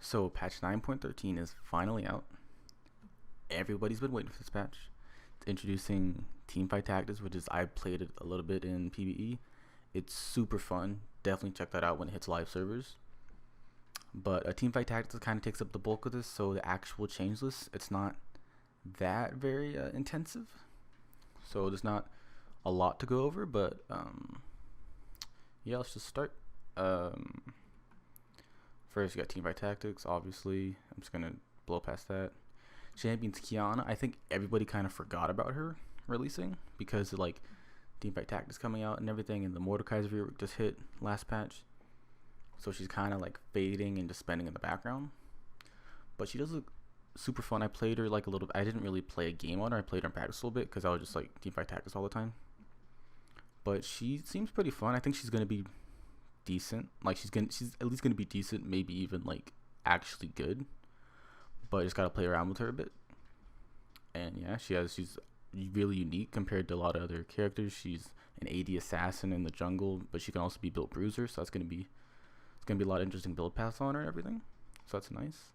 So patch 9.13 is finally out. Everybody's been waiting for this patch. It's introducing Teamfight Tactics, which is I played it a little bit in PvE. It's super fun. Definitely check that out when it hits live servers. But Teamfight Tactics kind of takes up the bulk of this, so the actual change list, it's not that very intensive. So there's not a lot to go over, but yeah, let's just start. First, you got Teamfight Tactics, obviously. I'm just going to blow past that. Champions Qiyana, I think everybody kind of forgot about her releasing because of, like, Teamfight Tactics coming out and everything, and the Mordekaiser rework just hit last patch. So she's kind of like fading and just spending in the background. But she does look super fun. I played her like a little. I didn't really play a game on her. I played her in practice a little bit because I was just like Teamfight Tactics all the time. But she seems pretty fun. I think she's gonna be decent. Like she's at least gonna be decent. Maybe even like actually good. But I just gotta play around with her a bit. And yeah, she's really unique compared to a lot of other characters. She's an AD assassin in the jungle, but she can also be built bruiser. So that's gonna be a lot of interesting build paths on her and everything. So that's nice.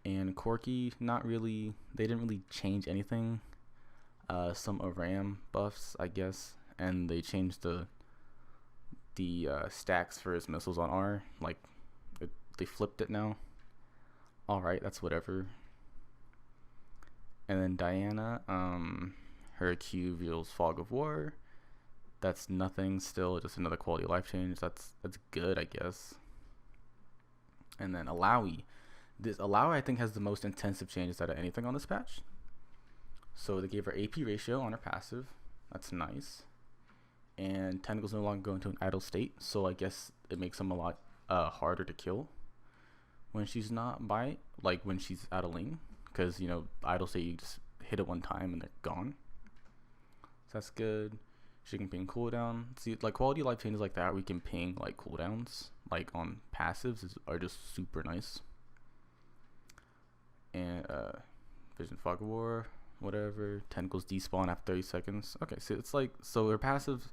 And Corki, not really. They didn't really change anything. Some Aram buffs, I guess, and they changed the stacks for his missiles on R. Like they flipped it now. All right, that's whatever. And then Diana, her Q reveals Fog of War. That's nothing still, just another quality of life change. That's good, I guess. And then Alawi. This Alawi, I think, has the most intensive changes out of anything on this patch. So they gave her AP ratio on her passive. That's nice. And tentacles no longer go into an idle state, so I guess it makes them a lot harder to kill when she's not by, like when she's out of lane. Because, you know, idle state, you just hit it one time and they're gone. So that's good. She can ping cooldown. See, like quality of life changes like that, we can ping like cooldowns, like on passives, are just super nice. And Vision Fog of War, whatever. Tentacles despawn after 30 seconds. Okay, so it's like, so her passive,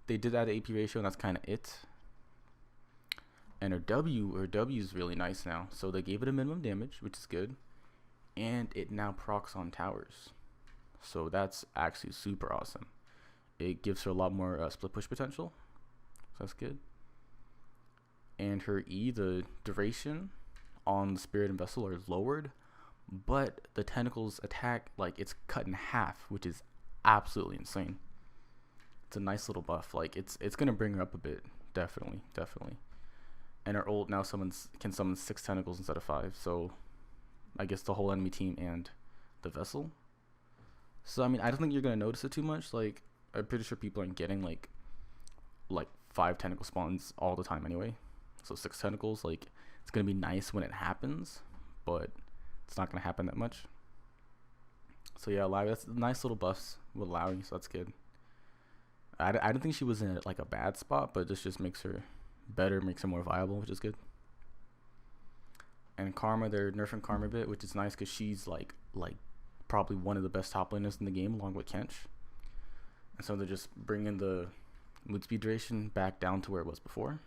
they did add AP ratio, and that's kind of it. And her W is really nice now. So they gave it a minimum damage, which is good. And it now procs on towers. So that's actually super awesome. It gives her a lot more split push potential. So that's good. And her E, the duration on the Spirit and Vessel are lowered, but the tentacles attack, like, it's cut in half, which is absolutely insane. It's a nice little buff. Like, it's gonna bring her up a bit, definitely. And her ult now can summon 6 tentacles instead of 5. So I guess the whole enemy team and the Vessel. So I mean, I don't think you're gonna notice it too much. Like, I'm pretty sure people aren't getting like 5 tentacle spawns all the time anyway. So 6 tentacles, like, it's gonna be nice when it happens, but it's not gonna happen that much. So yeah, Alawi, that's nice little buffs with Alawi, so that's good. I don't think she was in like a bad spot, but this just makes her better, makes her more viable, which is good. And Karma, they're nerfing Karma a bit, which is nice because she's like probably one of the best top laners in the game, along with Kench. And so they're just bringing the mood speed duration back down to where it was before,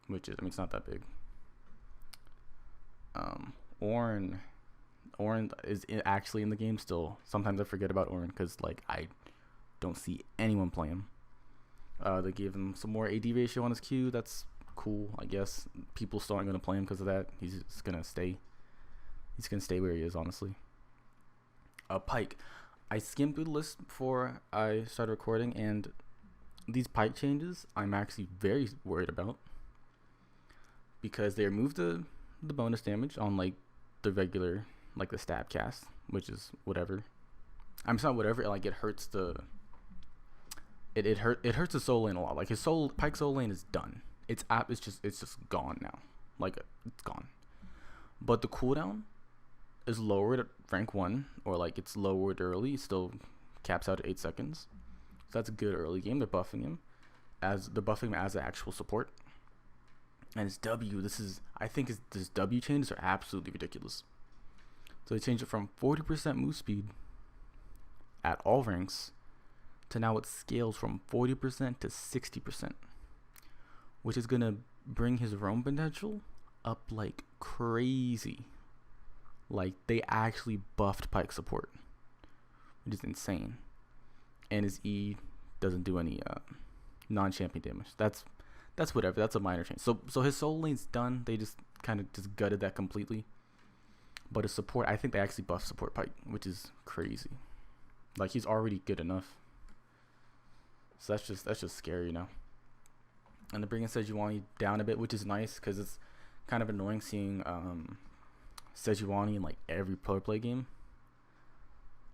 which is, I mean, it's not that big. Ornn is actually in the game still. Sometimes I forget about Ornn because, like, I don't see anyone play him. They gave him some more AD ratio on his Q. That's cool, I guess. People still aren't going to play him because of that. He's just going to stay. He's going to stay where he is, honestly. Pyke. I skimmed through the list before I started recording, and these Pyke changes I'm actually very worried about because they removed the bonus damage on like the regular, like the stab cast, which is whatever. It's not whatever. Like, it hurts the it hurts the soul lane a lot. Like, Pyke soul lane is done. It's just gone now. Like, it's gone. But the cooldown is lowered at rank 1, or like it's lowered early. It still caps out at 8 seconds. So that's a good early game. They're buffing him as an actual support. And his W, I think this W changes are absolutely ridiculous. So they changed it from 40% move speed at all ranks to now it scales from 40% to 60%, which is gonna bring his roam potential up like crazy. Like, they actually buffed Pyke support, which is insane. And his E doesn't do any non-champion damage. That's whatever. That's a minor change. So his solo lane's done. They just kind of just gutted that completely. But his support, I think they actually buffed support Pyke, which is crazy. Like, he's already good enough. So that's just scary, you know. And they're bringing Sejuani down a bit, which is nice because it's kind of annoying seeing Sejuani in like every pro play game.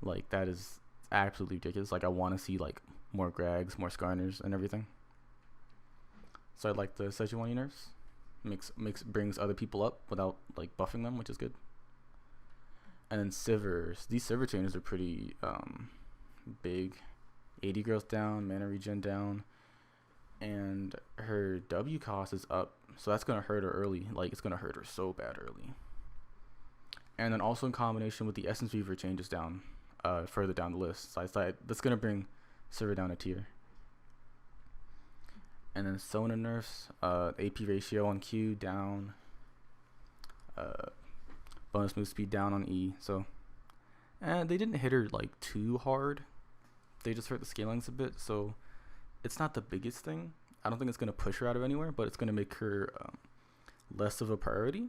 Like, that is absolutely ridiculous. Like, I want to see like more Grags, more Skarners, and everything. So I like the Sejuani nerfs. Brings other people up without like buffing them, which is good. And then Sivers. These Sivir changes are pretty big. 80 growth down, mana regen down, and her W cost is up, so that's gonna hurt her early. Like, it's gonna hurt her so bad early. And then also in combination with the Essence Reaver changes down, further down the list. So I thought that's gonna bring Sivir down a tier. And then Sona nerfs, AP ratio on Q down, bonus move speed down on E. So, and they didn't hit her like too hard. They just hurt the scalings a bit, so it's not the biggest thing. I don't think it's gonna push her out of anywhere, but it's gonna make her less of a priority.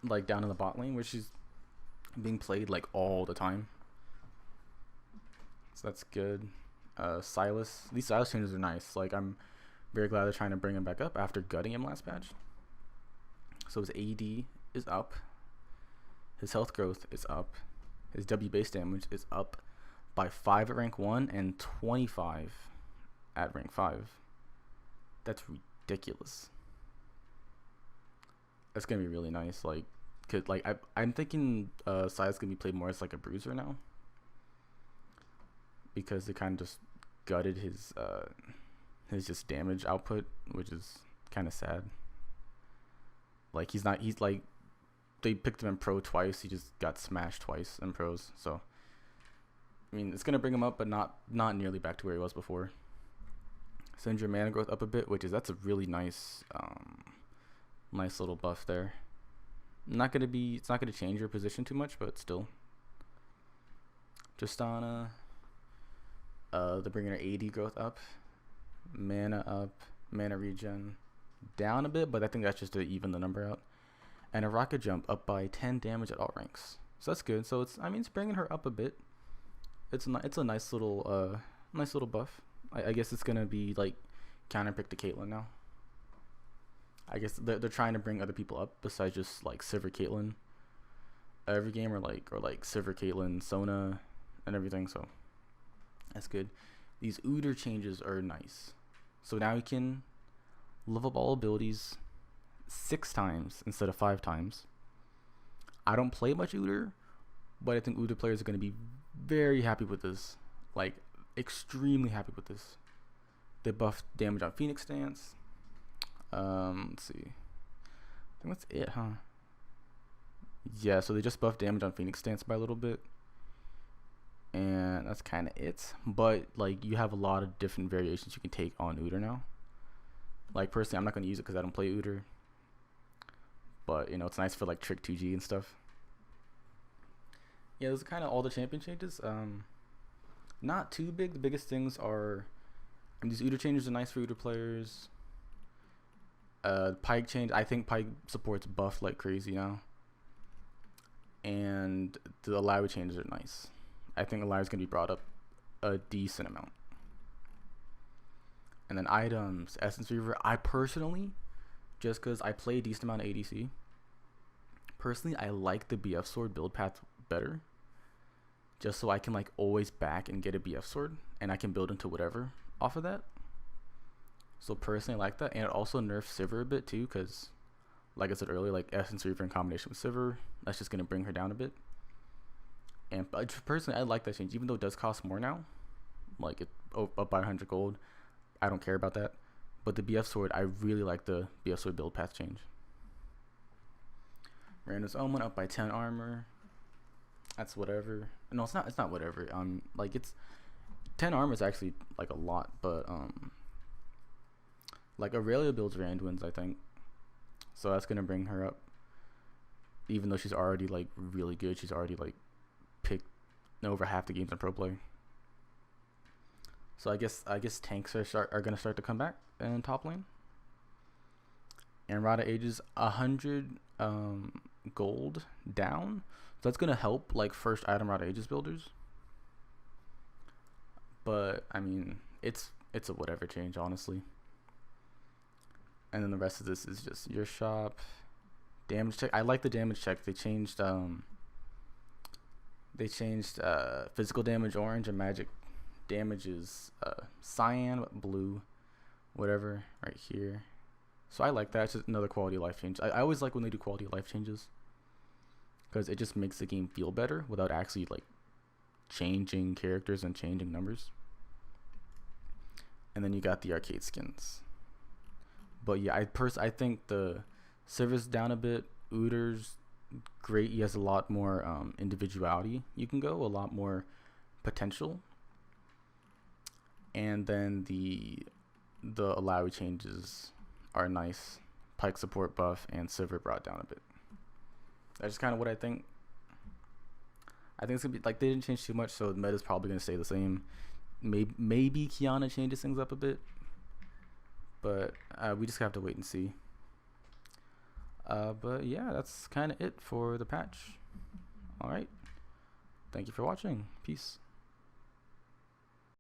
Like down in the bot lane, where she's being played like all the time. So that's good. Sylas. These Sylas changes are nice. Like, I'm very glad they're trying to bring him back up after gutting him last patch. So his AD is up. His health growth is up. His W base damage is up by 5 at rank 1 and 25 at rank 5. That's ridiculous. That's gonna be really nice. Like, cause like I'm thinking Sylas gonna be played more as like a bruiser now, because they kind of just gutted his just damage output, which is kind of sad. Like, he's like, they picked him in pro twice. He just got smashed twice in pros. So I mean, it's gonna bring him up, but not nearly back to where he was before. Send your mana growth up a bit, that's a really nice nice little buff there. It's not gonna change your position too much, but still. Tristana, they're bringing her AD growth up, mana up, mana regen down a bit, but I think that's just to even the number out. And a rocket jump up by 10 damage at all ranks, so that's good. So it's bringing her up a bit. It's a nice little buff. I guess it's gonna be like counterpick to Caitlyn now. I guess they're trying to bring other people up besides just like Sivir Caitlyn every game, or like Sivir Caitlyn Sona and everything. So that's good. These Udyr changes are nice. So now you can level up all abilities 6 times instead of 5 times. I don't play much Udyr, but I think Udyr players are going to be very happy with this. Like, extremely happy with this. They buffed damage on Phoenix Stance. Let's see. I think that's it, huh? Yeah, so they just buffed damage on Phoenix Stance by a little bit. And that's kind of it. But, like, you have a lot of different variations you can take on Udyr now. Like, personally, I'm not going to use it because I don't play Udyr. But, you know, it's nice for, like, Trick 2G and stuff. Yeah, those are kind of all the champion changes. Not too big. The biggest things are, these Udyr changes are nice for Udyr players. Pyke change. I think Pyke supports buff like crazy now. And the Illaoi changes are nice. I think Illaoi is going to be brought up a decent amount. And then items, Essence Reaver. I personally, just because I play a decent amount of ADC, personally I like the BF sword build path better. Just so I can like always back and get a BF sword, and I can build into whatever off of that. So personally I like that. And it also nerfs Sivir a bit too, because like I said earlier, like Essence Reaver in combination with Sivir, that's just going to bring her down a bit. And personally I like that change, even though it does cost more now, like it up by 100 gold. I don't care about that. But the BF sword, I really like the BF sword build path change. Random's Omen up by 10 armor. That's whatever. No, it's not whatever. Like, it's 10 armor is actually like a lot, but like Aurelia builds Randuin's, I think. So that's gonna bring her up. even though she's already like really good. She's already like picked over half the games in pro play. So I guess tanks are gonna start to come back in top lane. And Rada Ages 100 gold down. So that's gonna help like first item Rada Ages builders. But I mean, it's a whatever change, honestly. And then the rest of this is just your shop. Damage check. I like the damage check. They changed physical damage orange and magic damage is cyan, blue, whatever, right here. So I like that. It's just another quality of life change. I always like when they do quality of life changes, because it just makes the game feel better without actually like changing characters and changing numbers. And then you got the arcade skins. But yeah, I think the Service down a bit. Uter's great. He has a lot more individuality. You can go a lot more potential. And then the Alawi changes are nice. Pike support buff and Sivir brought down a bit. That's just kind of what I think. I think it's gonna be like they didn't change too much, so the meta's probably gonna stay the same. Maybe Kiana changes things up a bit, but we just have to wait and see. But yeah, that's kind of it for the patch. All right. Thank you for watching. Peace.